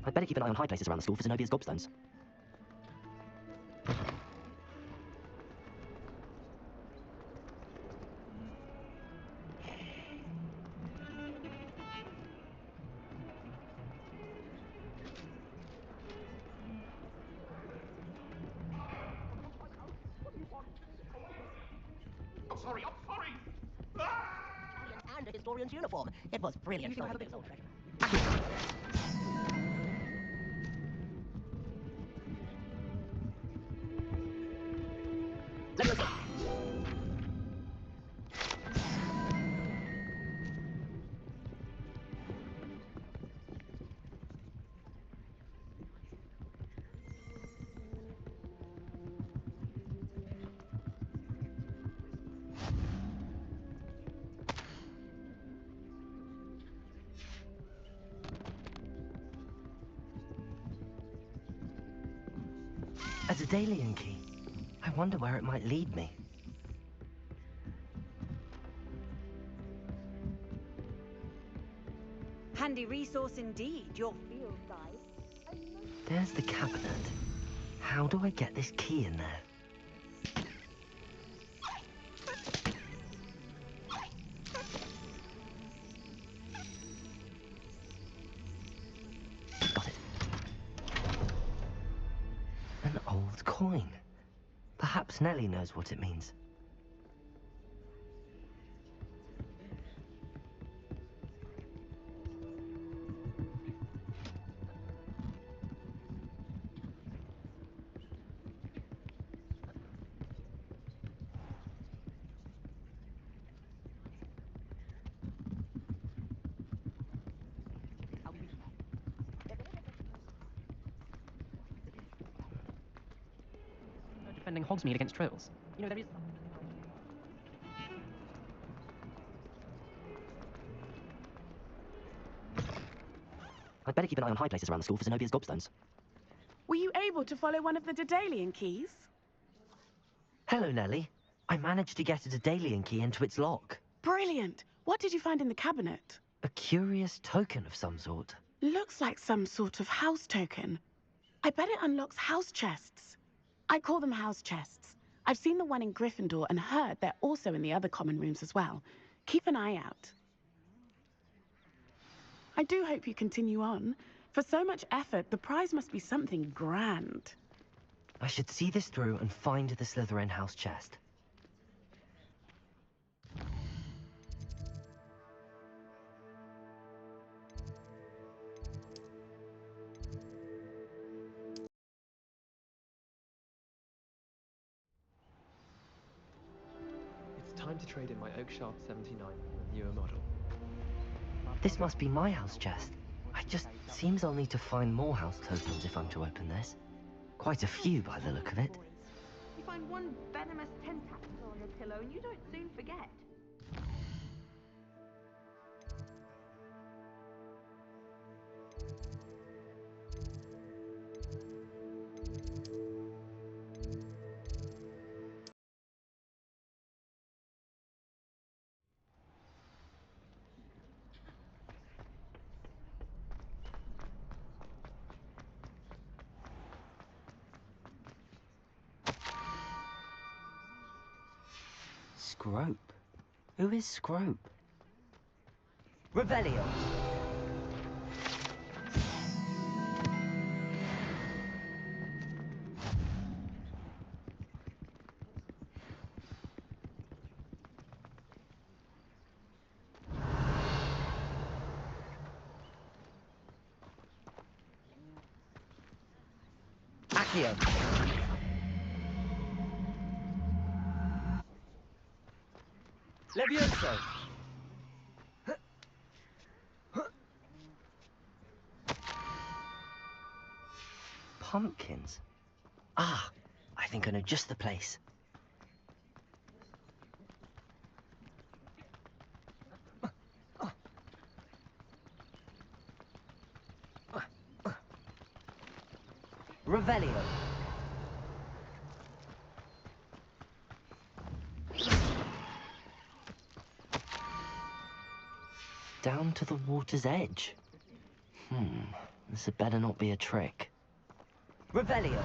I'd better keep an eye on high places around the school for Zenobia's gobstones. I'm sorry! And a historian's uniform. It was brilliant. You have a bit of treasure. A Daedalian key. I wonder where it might lead me. Handy resource indeed, your field guide. There's the cabinet. How do I get this key in there? Got it. An old coin. Perhaps Nellie knows what it means. Defending Hogsmeade against trolls. You know, there is... I'd better keep an eye on high places around the school for Zenobia's gobstones. Were you able to follow one of the Daedalian keys? Hello, Nellie. I managed to get a Daedalian key into its lock. Brilliant! What did you find in the cabinet? A curious token of some sort. Looks like some sort of house token. I bet it unlocks house chests. I call them house chests. I've seen the one in Gryffindor and heard they're also in the other common rooms as well. Keep an eye out. I do hope you continue on. For so much effort, the prize must be something grand. I should see this through and find the Slytherin house chest. It's time to trade in my Oakshaft 79 for a newer model. This must be my house chest. Seems I'll need to find more house tokens if I'm to open this. Quite a few by the look of it. You find one venomous tentacle on your pillow and you don't soon forget. Scrope? Who is Scrope? Revelio! Accio! Levioso! Pumpkins? Ah, I think I know just the place. Revelio. Down to the water's edge. This had better not be a trick. Revelio!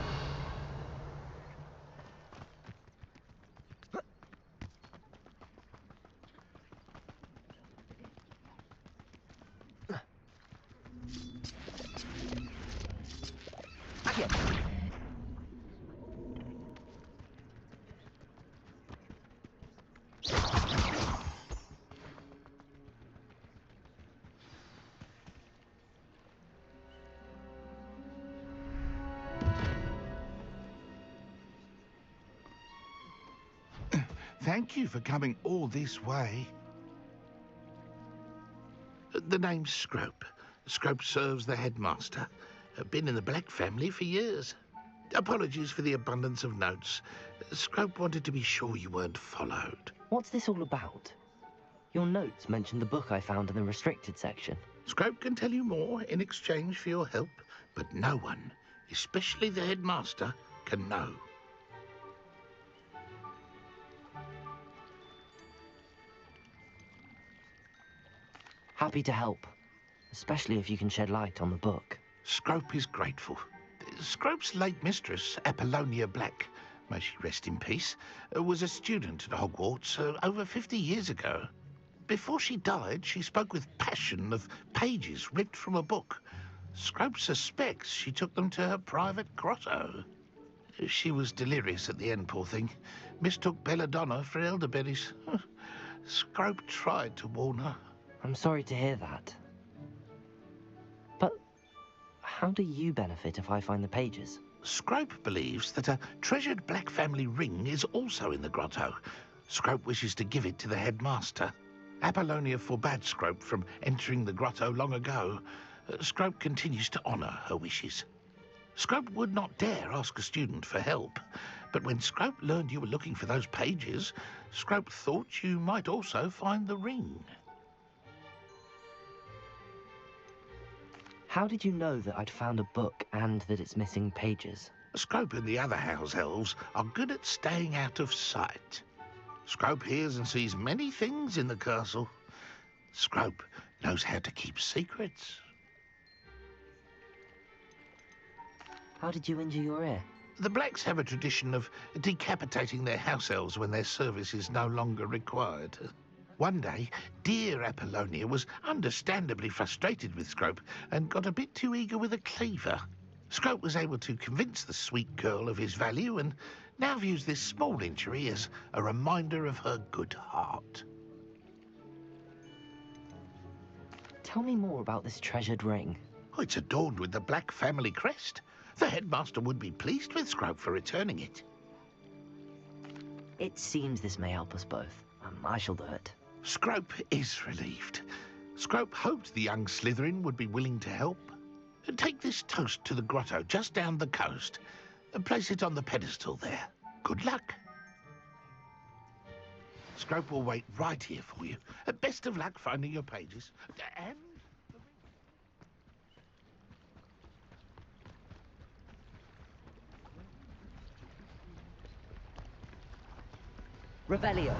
Thank you for coming all this way. The name's Scrope. Scrope serves the headmaster. Been in the Black family for years. Apologies for the abundance of notes. Scrope wanted to be sure you weren't followed. What's this all about? Your notes mentioned the book I found in the restricted section. Scrope can tell you more in exchange for your help, but no one, especially the headmaster, can know. Happy to help, especially if you can shed light on the book. Scrope is grateful. Scrope's late mistress, Apollonia Black, may she rest in peace, was a student at Hogwarts over 50 years ago. Before she died, she spoke with passion of pages ripped from a book. Scrope suspects she took them to her private grotto. She was delirious at the end, poor thing. Mistook belladonna for elderberries. Scrope tried to warn her. I'm sorry to hear that. But how do you benefit if I find the pages? Scrope believes that a treasured Black family ring is also in the grotto. Scrope wishes to give it to the headmaster. Apollonia forbade Scrope from entering the grotto long ago. Scrope continues to honour her wishes. Scrope would not dare ask a student for help, but when Scrope learned you were looking for those pages, Scrope thought you might also find the ring. How did you know that I'd found a book and that it's missing pages? Scrope and the other house elves are good at staying out of sight. Scrope hears and sees many things in the castle. Scrope knows how to keep secrets. How did you injure your ear? The Blacks have a tradition of decapitating their house elves when their service is no longer required. One day, dear Apollonia was understandably frustrated with Scrope and got a bit too eager with a cleaver. Scrope was able to convince the sweet girl of his value and now views this small injury as a reminder of her good heart. Tell me more about this treasured ring. Oh, it's adorned with the Black family crest. The headmaster would be pleased with Scrope for returning it. It seems this may help us both. I shall do it. Scrope is relieved. Scrope hoped the young Slytherin would be willing to help. Take this toast to the grotto just down the coast and place it on the pedestal there. Good luck. Scrope will wait right here for you. Best of luck finding your pages. And Revelio.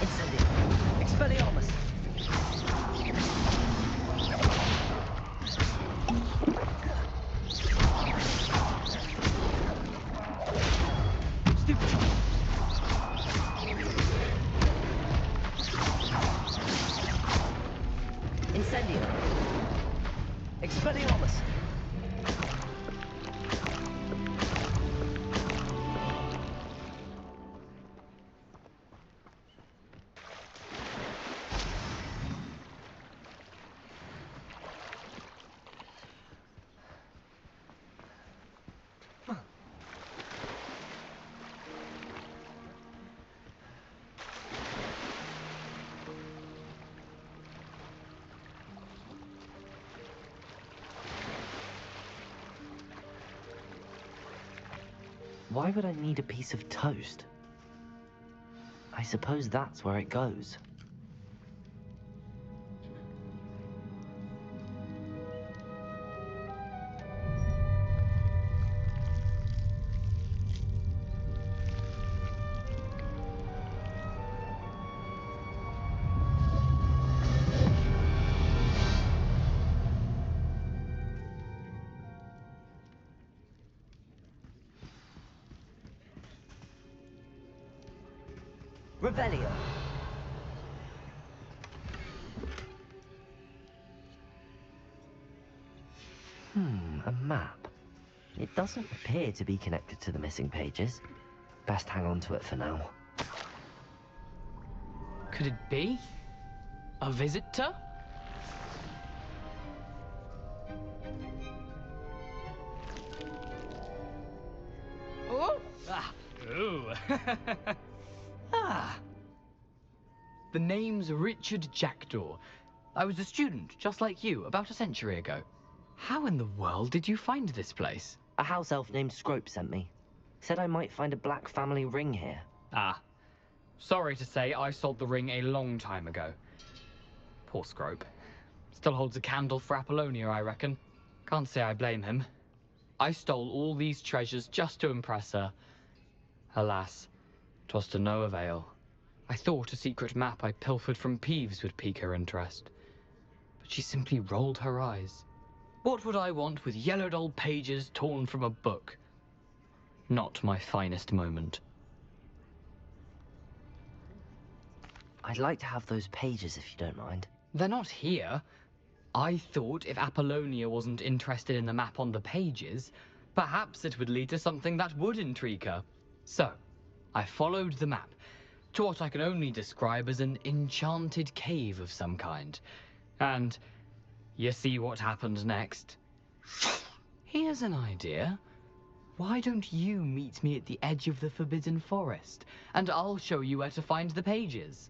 Incendio. Expelliarmus. Incendio. Expelliarmus. Why would I need a piece of toast? I suppose that's where it goes. Revelio. A map. It doesn't appear to be connected to the missing pages. Best hang on to it for now. Could it be? A visitor? Oh! Ah! Ooh! Ah! The name's Richard Jackdaw. I was a student, just like you, about a century ago. How in the world did you find this place? A house elf named Scrope sent me. Said I might find a black family ring here. Ah. Sorry to say, I sold the ring a long time ago. Poor Scrope. Still holds a candle for Apollonia, I reckon. Can't say I blame him. I stole all these treasures just to impress her. Alas, 'twas to no avail. I thought a secret map I pilfered from Peeves would pique her interest. But she simply rolled her eyes. What would I want with yellowed old pages torn from a book? Not my finest moment. I'd like to have those pages if you don't mind. They're not here. I thought if Apollonia wasn't interested in the map on the pages, perhaps it would lead to something that would intrigue her. So, I followed the map to what I can only describe as an enchanted cave of some kind. And you see what happened next? Here's an idea. Why don't you meet me at the edge of the Forbidden Forest, and I'll show you where to find the pages?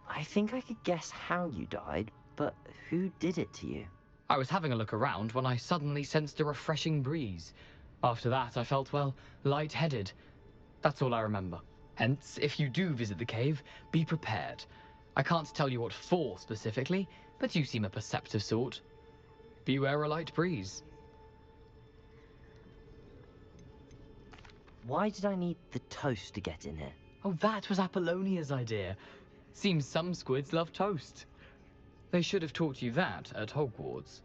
I think I could guess how you died, but who did it to you? I was having a look around when I suddenly sensed a refreshing breeze. After that, I felt, well, lightheaded. That's all I remember. Hence, if you do visit the cave, be prepared. I can't tell you what for specifically, but you seem a perceptive sort. Beware a light breeze. Why did I need the toast to get in here? Oh, that was Apollonia's idea. Seems some squids love toast. They should have taught you that at Hogwarts.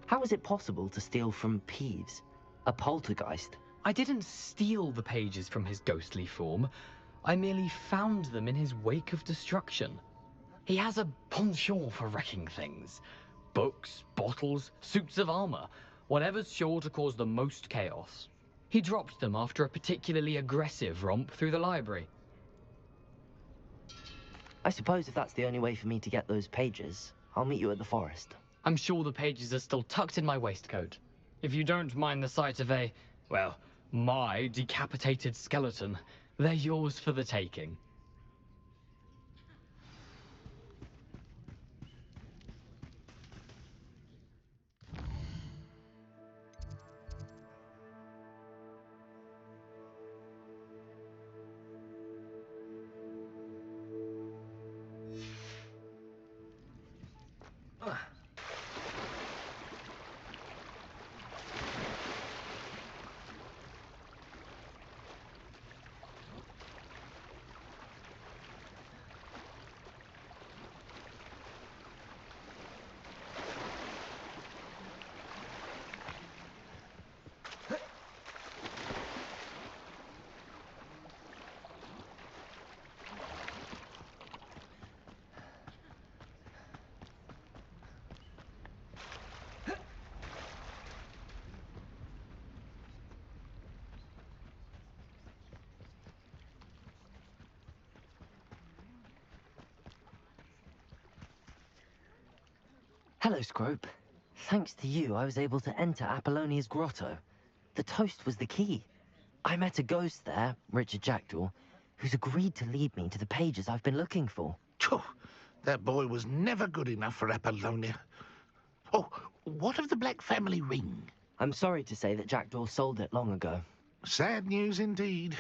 How is it possible to steal from Peeves, a poltergeist? I didn't steal the pages from his ghostly form. I merely found them in his wake of destruction. He has a penchant for wrecking things. Books, bottles, suits of armor, whatever's sure to cause the most chaos. He dropped them after a particularly aggressive romp through the library. I suppose if that's the only way for me to get those pages, I'll meet you at the forest. I'm sure the pages are still tucked in my waistcoat. If you don't mind the sight of a, well, my decapitated skeleton, they're yours for the taking. Hello, Scrope. Thanks to you, I was able to enter Apollonia's grotto. The toast was the key. I met a ghost there, Richard Jackdaw, who's agreed to lead me to the pages I've been looking for. Phew, that boy was never good enough for Apollonia. Oh, what of the Black family ring? I'm sorry to say that Jackdaw sold it long ago. Sad news indeed.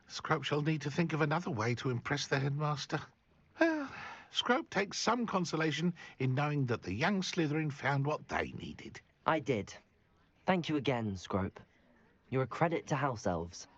Scrope shall need to think of another way to impress the headmaster. Well, Scrope takes some consolation in knowing that the young Slytherin found what they needed. I did. Thank you again, Scrope. You're a credit to House Elves.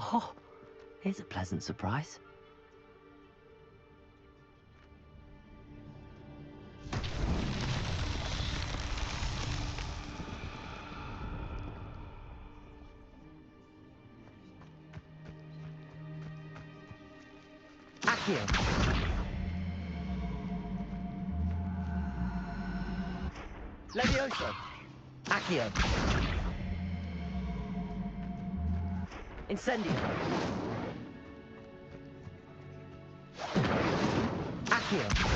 Oh, here's a pleasant surprise. Accio. Levioso. Accio. Incendio. Accio.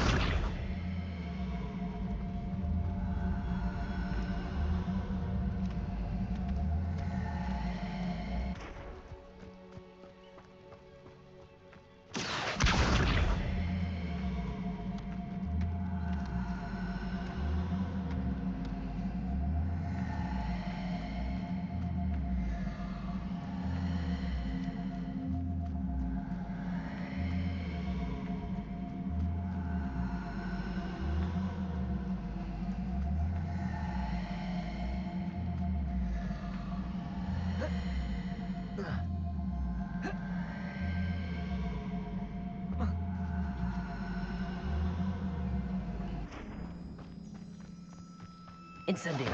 Incendio.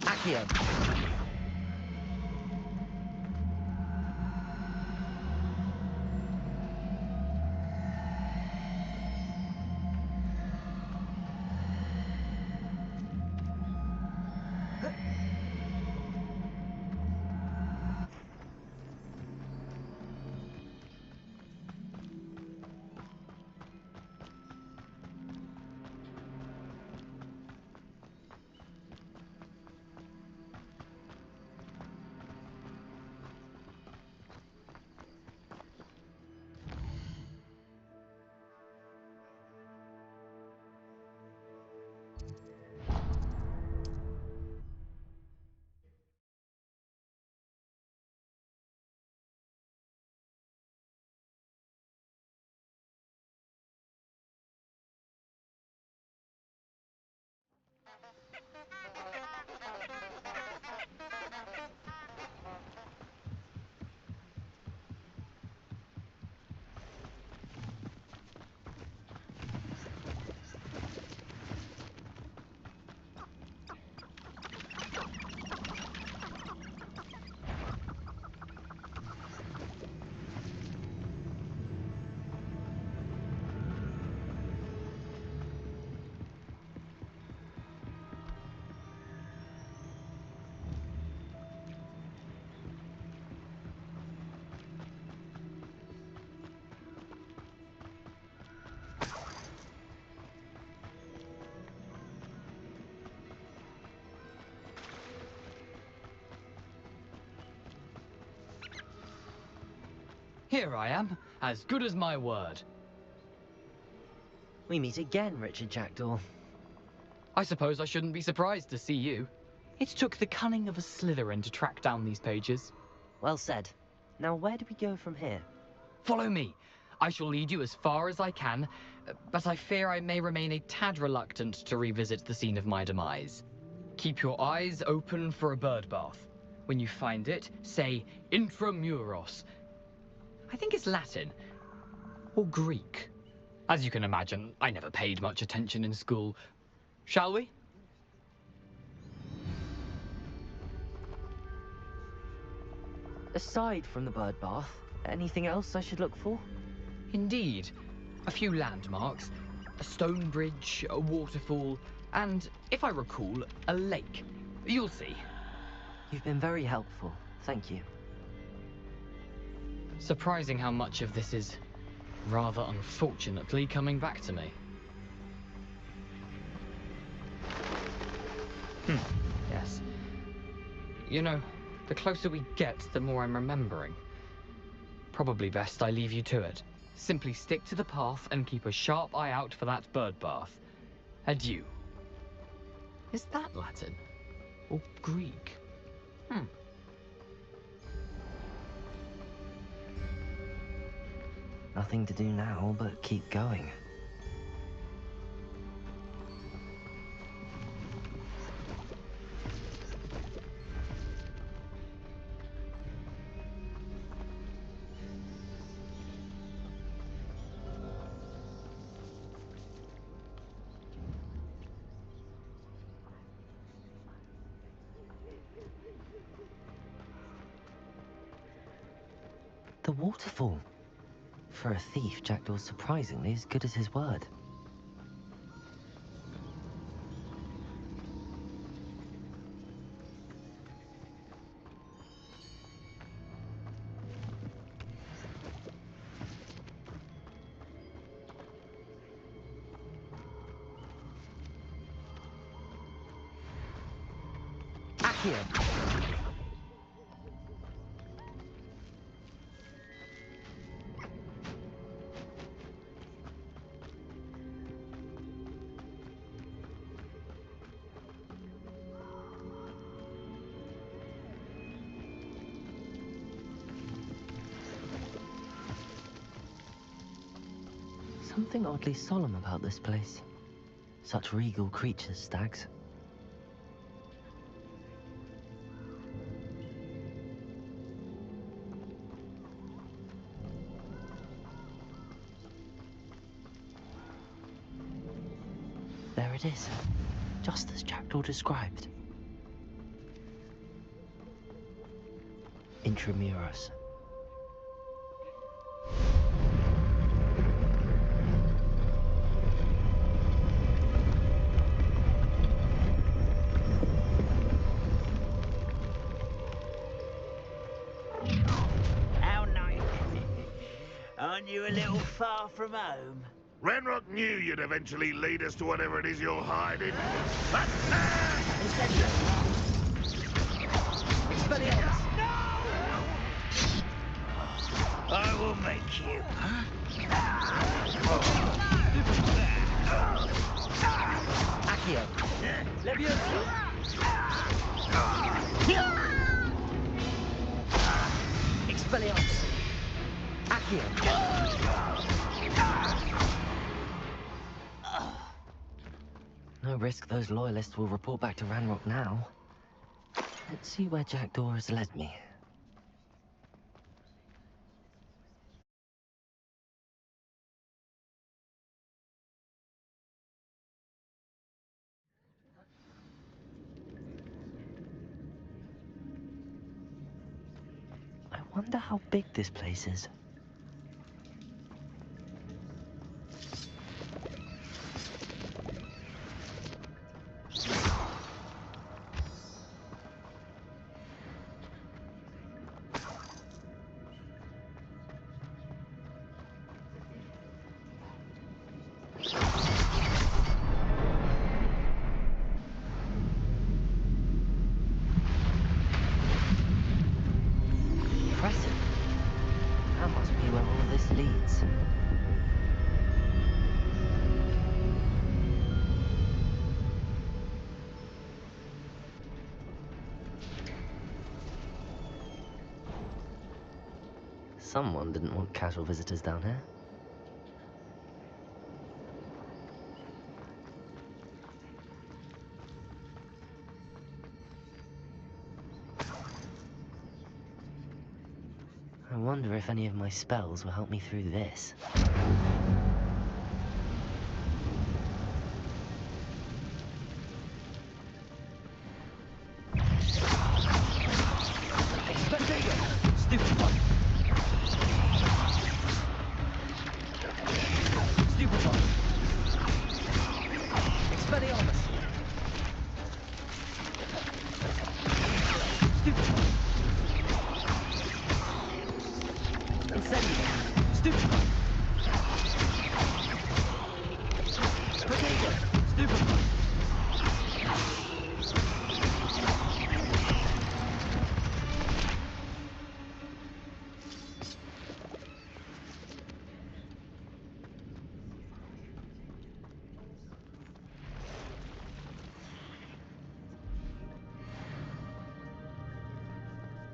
Accio. Here I am, as good as my word. We meet again, Richard Jackdaw. I suppose I shouldn't be surprised to see you. It took the cunning of a Slytherin to track down these pages. Well said. Now where do we go from here? Follow me. I shall lead you as far as I can, but I fear I may remain a tad reluctant to revisit the scene of my demise. Keep your eyes open for a bird bath. When you find it, say intramuros. I think it's Latin, or Greek. As you can imagine, I never paid much attention in school. Shall we? Aside from the bird bath, anything else I should look for? Indeed. A few landmarks, a stone bridge, a waterfall, and, if I recall, a lake. You'll see. You've been very helpful. Thank you. Surprising how much of this is, rather unfortunately, coming back to me. Yes. You know, the closer we get, the more I'm remembering. Probably best I leave you to it. Simply stick to the path and keep a sharp eye out for that bird bath. Adieu. Is that Latin? Or Greek? Nothing to do now but keep going. The waterfall. For a thief, Jackdaw's surprisingly as good as his word. Accio! Something oddly solemn about this place. Such regal creatures, stags. There it is, just as Jackdaw described. Intramuros. How nice. Aren't you a little far from home? Ranrock knew you'd eventually lead us to whatever it is you're hiding. I will make you. Accio! Levioso! Expelliarmus! Accio! No risk those loyalists will report back to Ranrock now. Let's see where Jackdaw has led me. I wonder how big this place is. Impressive. That must be where all this leads. Someone didn't want casual visitors down here. I wonder if any of my spells will help me through this.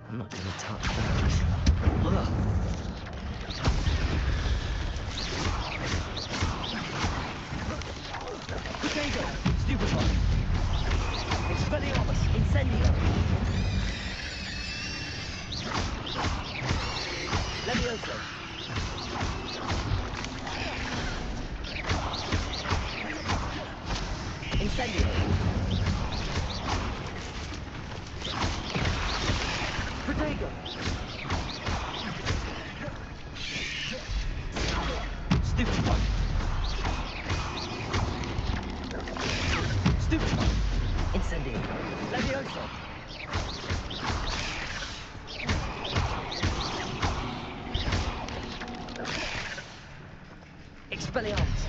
I'm not gonna touch those. Ugh. Potato! Stupefy! Expelliarmus! Incendio! Levioso! Incendio! Protego! Expelliarmus!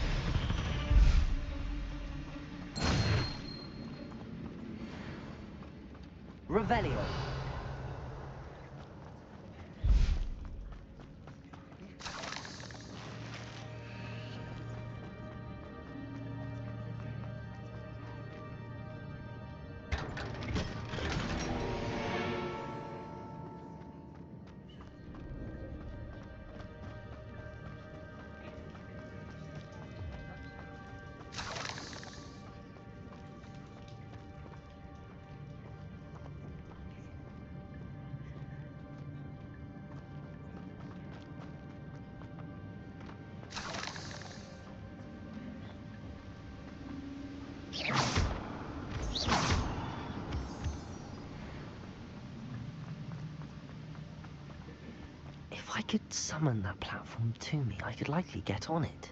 Revelio! If I could summon that platform to me, I could likely get on it.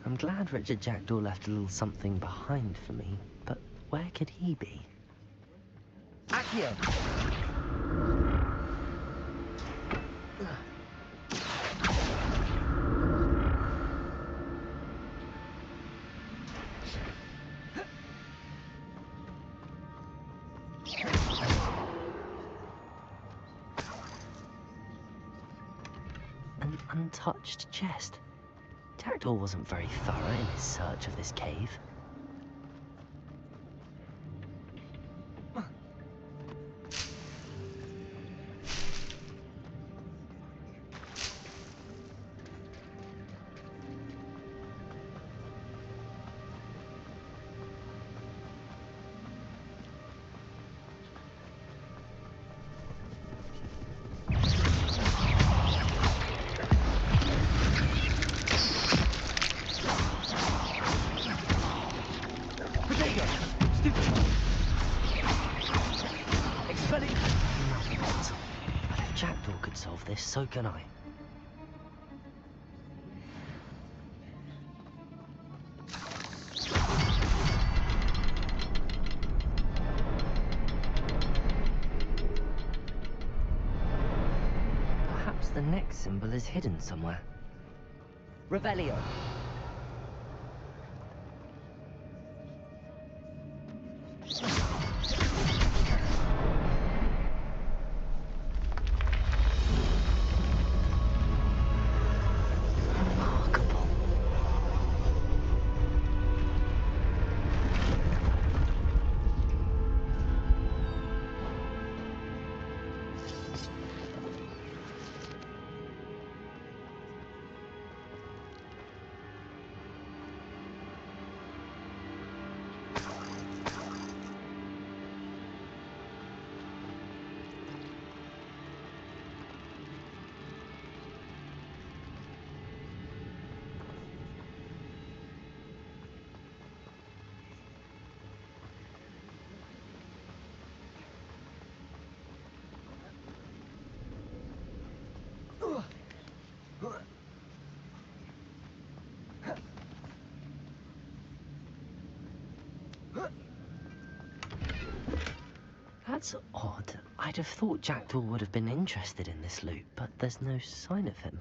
I'm glad Richard Jackdaw left a little something behind for me, but where could he be? Accio! An untouched chest. Jackdaw wasn't very thorough in his search of this cave. Jackdaw could solve this, so can I. Perhaps the next symbol is hidden somewhere. Revelio. That's odd. I'd have thought Jackdaw would have been interested in this loot, but there's no sign of him.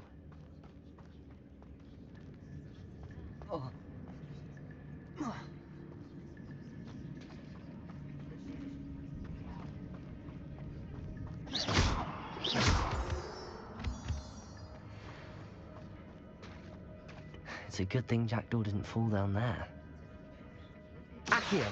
It's a good thing Jackdaw didn't fall down there. Accio!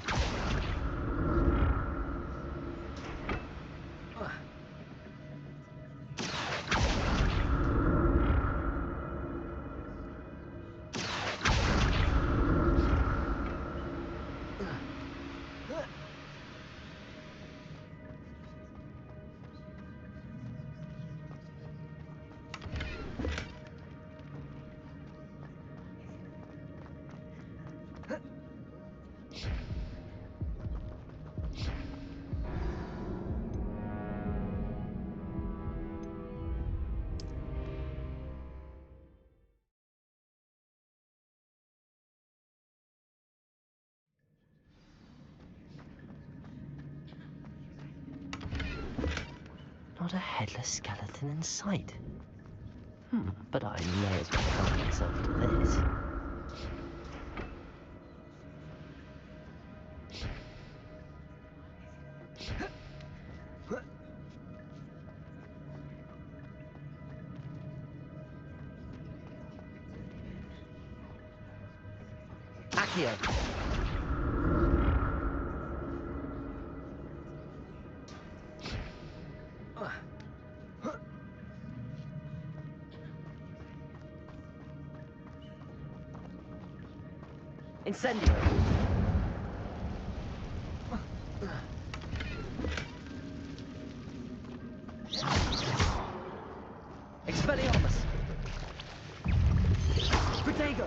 Not a headless skeleton in sight. But I may as well help myself to this. Accio! Incendio! Expelliarmus! Protego!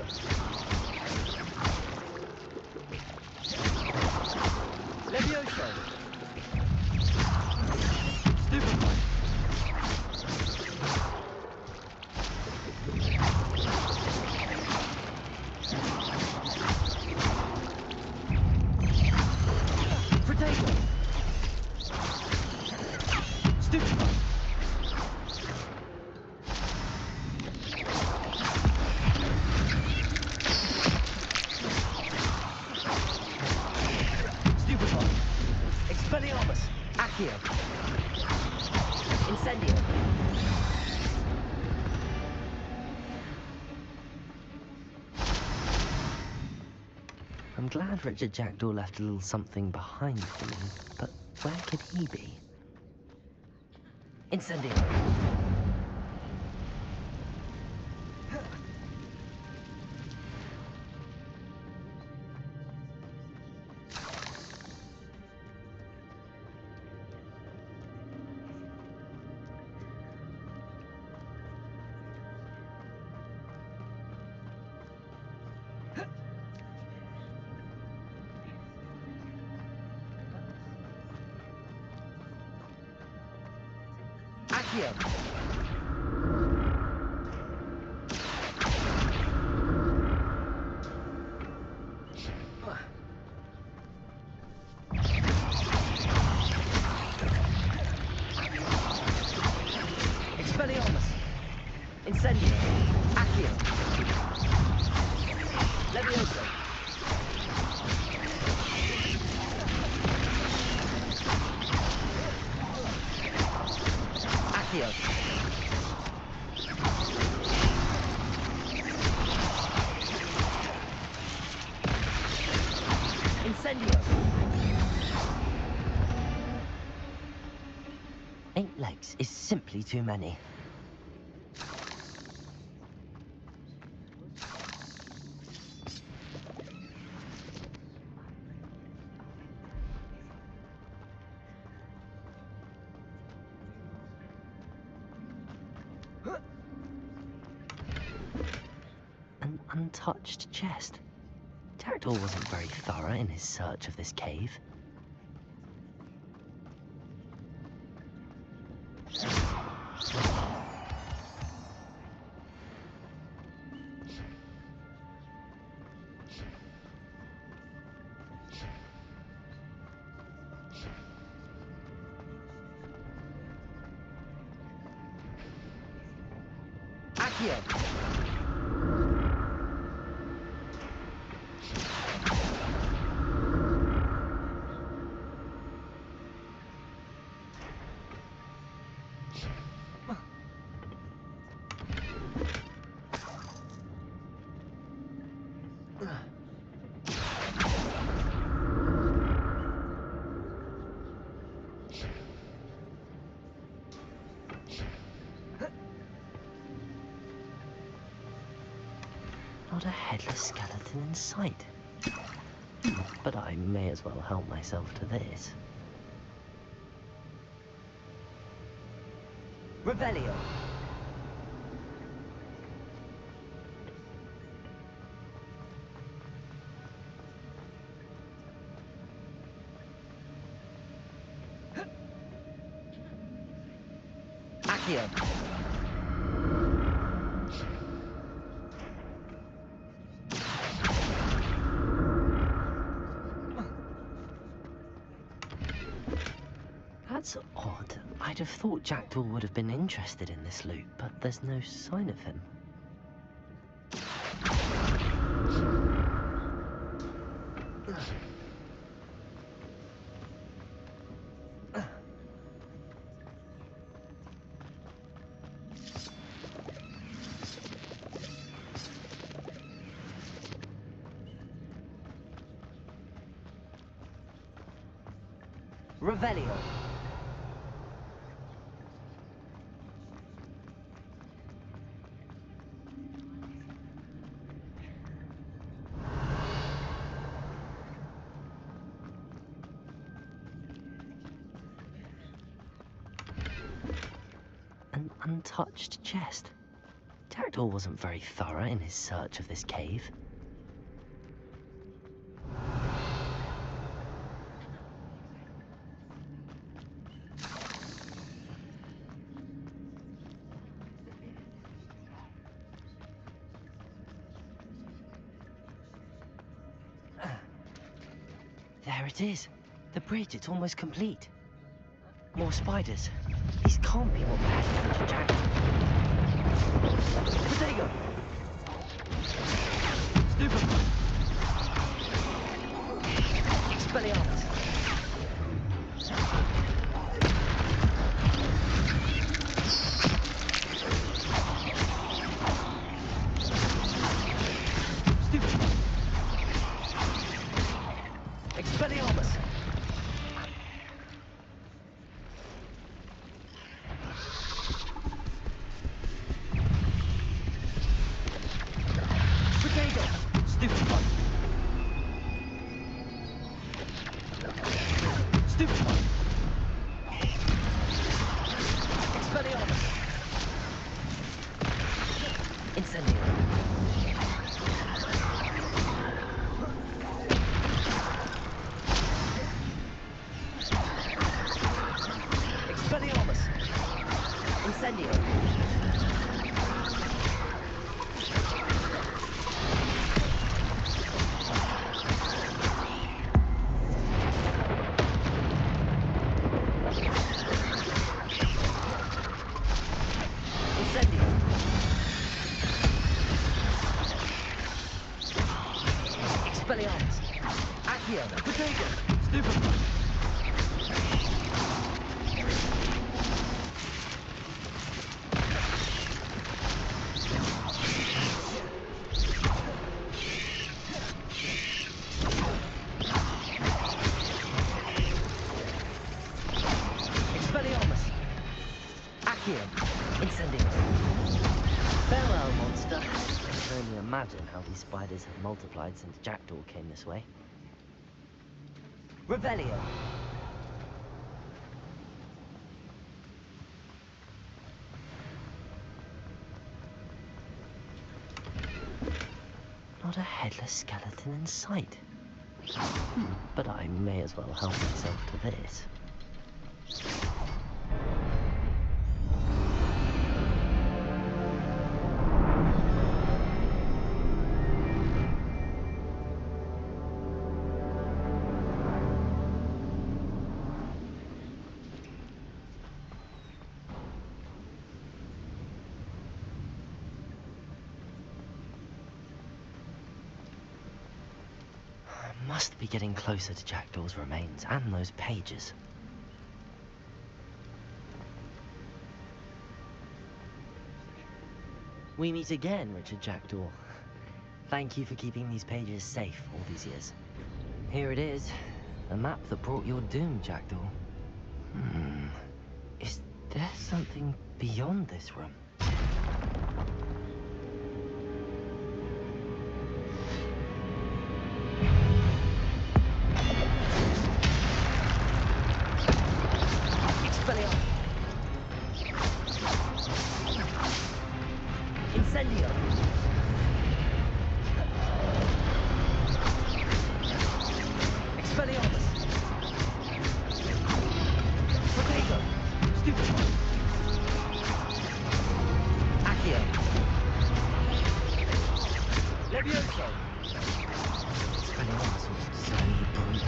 Levioso! Stupefy! Protego! Stupefy! Stupefy! Expelliarmus! Accio! Incendio! I'm glad Richard Jackdaw left a little something behind for me, but where could he be? Incendio! Accio! Expelliarmus! Incendio! Accio! Levioso! Accio! Incendio! 8 legs is simply too many. An untouched chest. Jackdaw wasn't very thorough in his search of this cave. Accio! Not a headless skeleton in sight. But I may as well help myself to this. Revelio! Accio! That's odd. I'd have thought Jackdaw would have been interested in this loot, but there's no sign of him. Revelio. An untouched chest. Jackdaw wasn't very thorough in his search of this cave. There it is. The bridge, it's almost complete. More spiders. These can't be what passed into Jackdaw. Potato! Stupid! Expelliarmus! Stupid! Expelliarmus! Potato! Stupid one! Stupid one! Expelliarmus! Incendio! Expelliarmus! Incendio! Incendio! Expelliarmus! Accio! Potato! Stupid! Expelliarmus! Accio! Incendio! Farewell, monster. I can only imagine how these spiders have multiplied since Jackdaw came this way. Revelio! Not a headless skeleton in sight. But I may as well help myself to this. I must be getting closer to Jackdaw's remains and those pages. We meet again, Richard Jackdaw. Thank you for keeping these pages safe all these years. Here it is, the map that brought your doom, Jackdaw. Is there something beyond this room? Expelliarmus! Incendio! Expelliarmus! Potato! Stupid one! Accio! Levioso! Expelliarmus was slimy brute.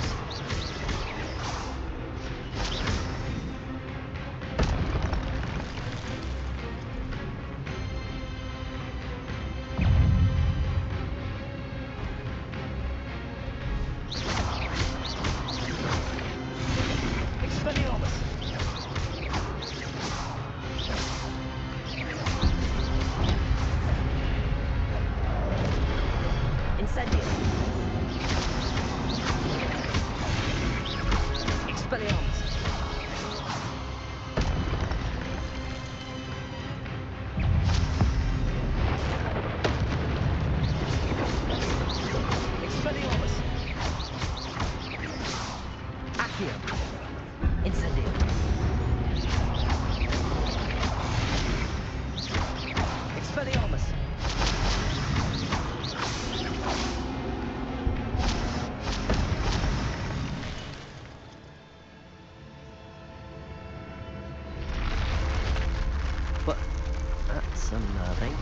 That's unnerving.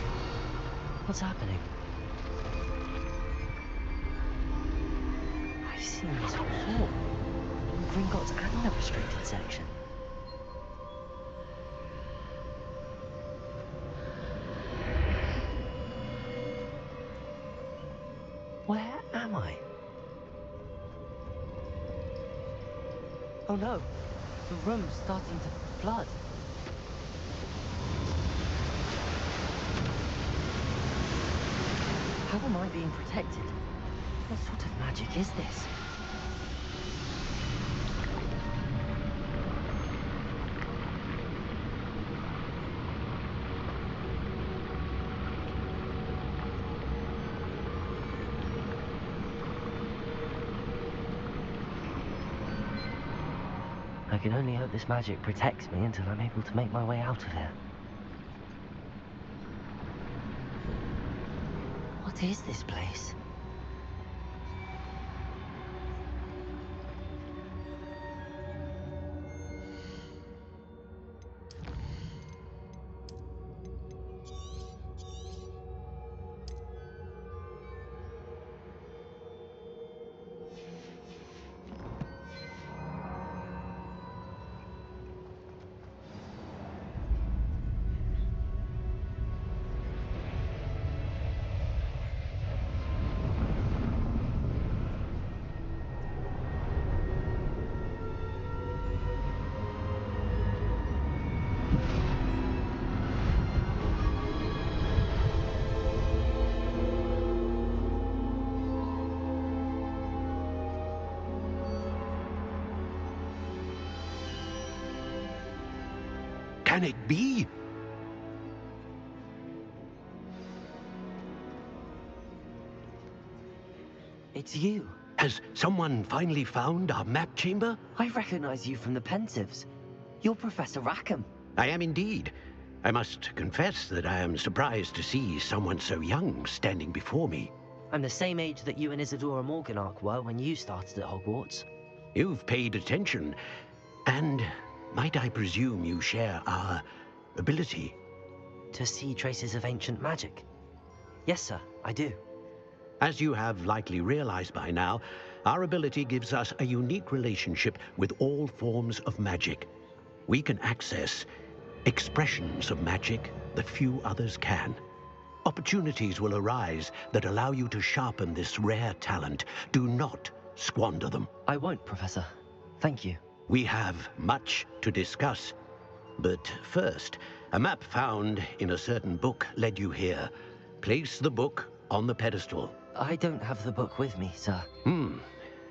What's happening? I've seen this before. In Gringotts and the restricted section. Where am I? Oh no, the room's starting to flood. How am I being protected? What sort of magic is this? I can only hope this magic protects me until I'm able to make my way out of here. What is this place? Can it be? It's you. Has someone finally found our map chamber? I recognize you from the Pensives. You're Professor Rackham. I am indeed. I must confess that I am surprised to see someone so young standing before me. I'm the same age that you and Isadora Morganach were when you started at Hogwarts. You've paid attention, and might I presume you share our ability? To see traces of ancient magic? Yes, sir, I do. As you have likely realized by now, our ability gives us a unique relationship with all forms of magic. We can access expressions of magic that few others can. Opportunities will arise that allow you to sharpen this rare talent. Do not squander them. I won't, Professor. Thank you. We have much to discuss. But first, a map found in a certain book led you here. Place the book on the pedestal. I don't have the book with me, sir.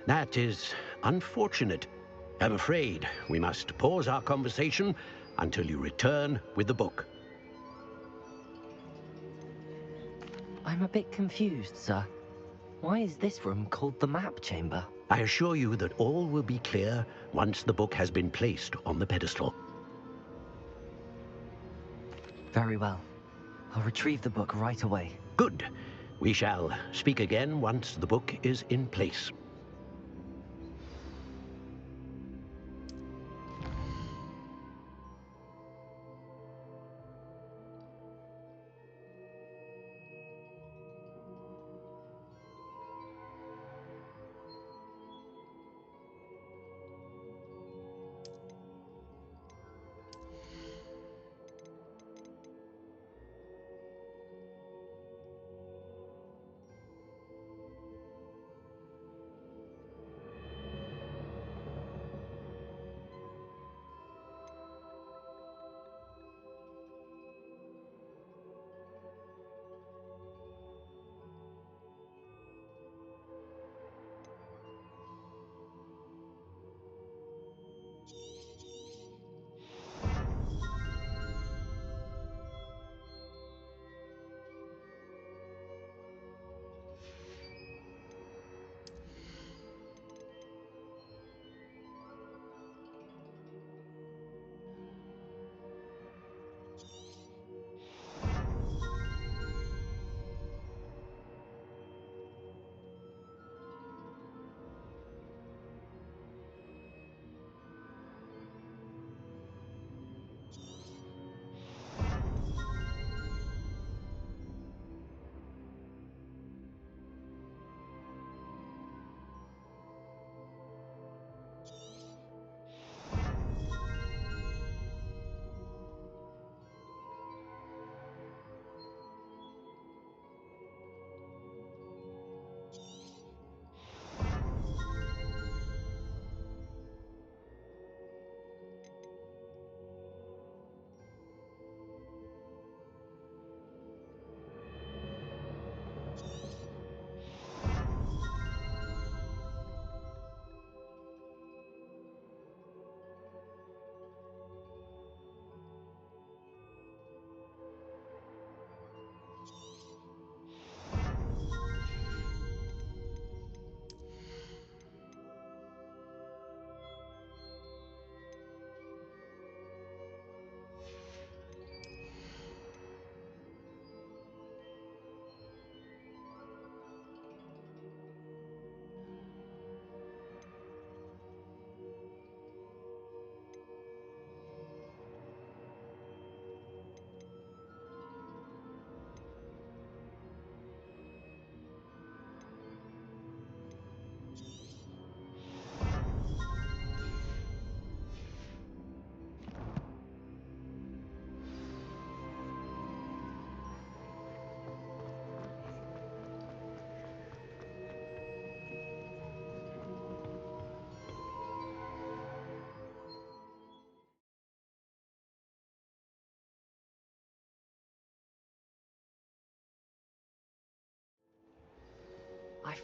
That is unfortunate. I'm afraid we must pause our conversation until you return with the book. I'm a bit confused, sir. Why is this room called the map chamber? I assure you that all will be clear once the book has been placed on the pedestal. Very well. I'll retrieve the book right away. Good. We shall speak again once the book is in place.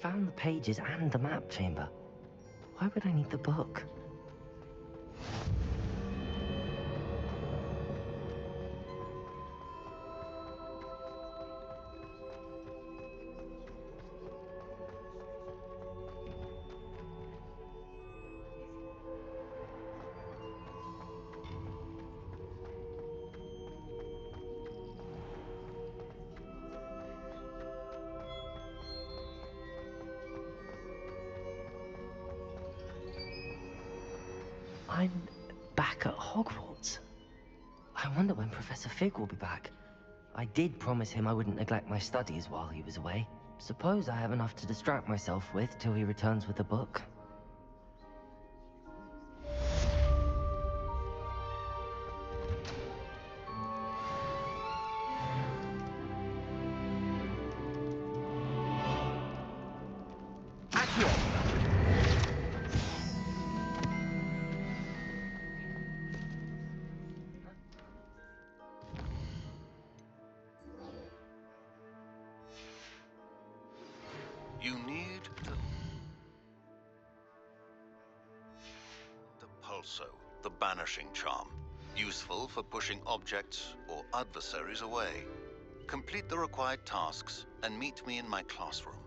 found the pages and the map chamber. Why would I need the book? I'm back at Hogwarts. I wonder when Professor Fig will be back. I did promise him I wouldn't neglect my studies while he was away. Suppose I have enough to distract myself with till he returns with the book. You need the pulso, the banishing charm, useful for pushing objects or adversaries away. Complete the required tasks and meet me in my classroom.